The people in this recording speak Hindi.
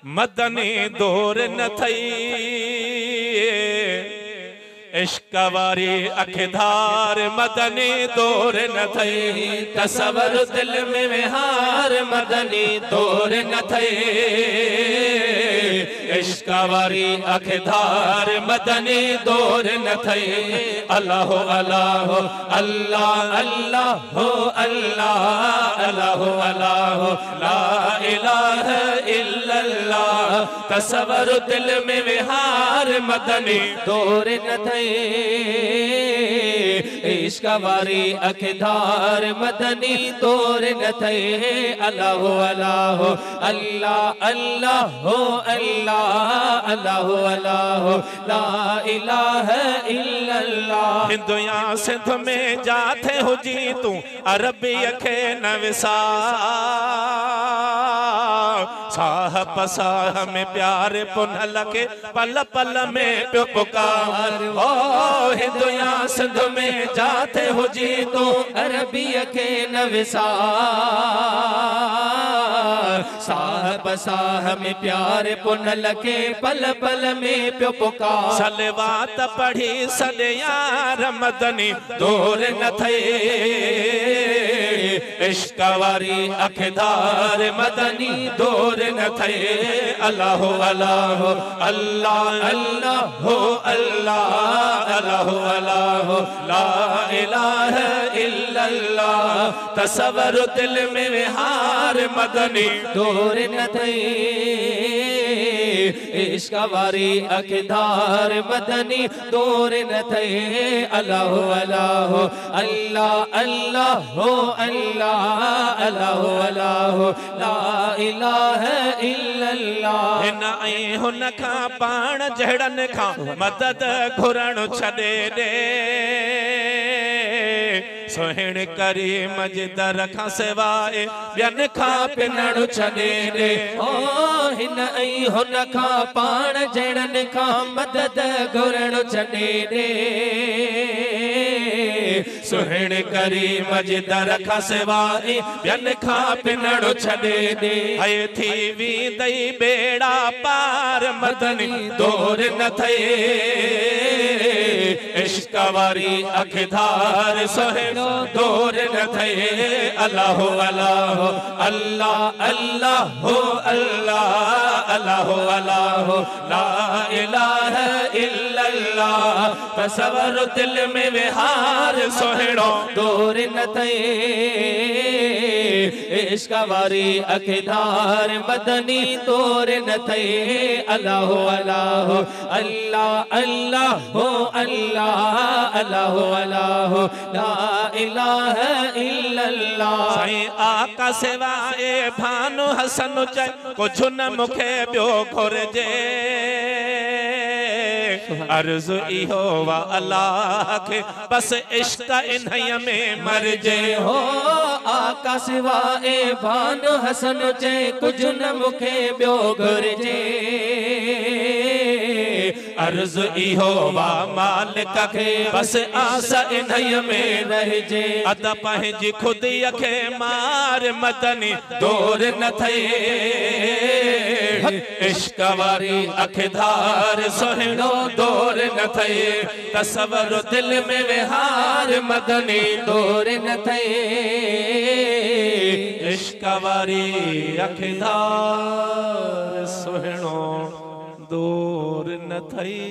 मदनी दूर न थई इश्क वारी अखधार मदनी दूर न थई तसवर दिल में विहार मदनी दूर न थई इश्क वारी अखधार मदनी दूर न थई अल्लाह अल्लाह अल्लाह अल्लाह अल्लाह अल्लाह अल्लाह ला इलाहा इल्लल्लाह तसवर दिल में विहार मदनी दूर न थई इश्क वारी अखधार मदनी दूर न थई अल्लाह अल्लाह अल्लाह अल्लाह अल्लाह अल्लाह अल्लाह ला इलाहा इल्लल्लाह हिंदू या सिंध में जाते हो जी तू अरबी अखे न विसा साहब साह में प्यार पुनः लगे पल पल में प्यो पुकार ओ हिंदू या सिंध में जाते हो जी तो अरबी के न विसार साहब साह में प्यार पुनः लगे पल पल में प्यो पुकार सलवात पढ़ी सदयार मदनी दूर न थे इश्क वारी अखदार मदनी दूर न थे अल्लाह अल्लाह अल्लाह अल्लाह अल्लाह अल्लाह अल्लाह ला इलाहा इल्लल्लाह तसव्वुर दिल में विहार मदनी दूर न थे इश्क वारी अखदार मदनी दूर न थे अल्लाह अल्लाह अल्लाह अल्लाह अल्लाह अल्लाह अल्लाह ला इलाहा इल्लल्लाह हिन ऐं हुन खां पाण जहिड़नि खां मदद घुरण छॾे ॾे सोहिण करीम जी दर खां सवाइ ॿियनि खां पिनण छॾे ॾे ओ हिन ऐं हुन खां पाण जहिड़नि खां मदद घुरण छॾे ॾे सोहिण करीम जी दर खां सवाइ ॿियनि खां पिनण छॾे ॾे हय थी वेंदई बेड़ा पार मदनी दूर न थे इश्क वारी अखदार सोहिणो दूर न थे अल्लाह अल्लाह अल्लाह अल्लाह अल्लाह अल्लाह अल्लाह ला इलाहा इल्लल्लाह तसव्वुर दिल में विहार सोहिणो दूर न थे इश्क वारी अखदार मदनी दूर न थे अल्लाह अल्लाह अल्लाह अल्लाह अल्लाह अल्लाह अल्लाह ला इलाहा इल्लल्लाह साईं आका सिवाए भानु हसन चए कुछ न मुखे ॿियो घुरिजे अर्ज़ इहो वा अल्लाह के बस इश्क इन्हीअ में मरजे हो आका सिवाए भानु हसन चए कुछ न मुखे ॿियो घुरिजे अर्ज़ इहो वा मालिक खे बस आस इन्हीअ में रहिजे अद पंहिंजी खुदीअ खे मार मदनी दूर न थे इश्क वारी अखदार सोहिणो दूर न थे तसव्वुर दिल में विहार मदनी दूर न थे इश्क वारी अखदार सोहिणो दूर न थई।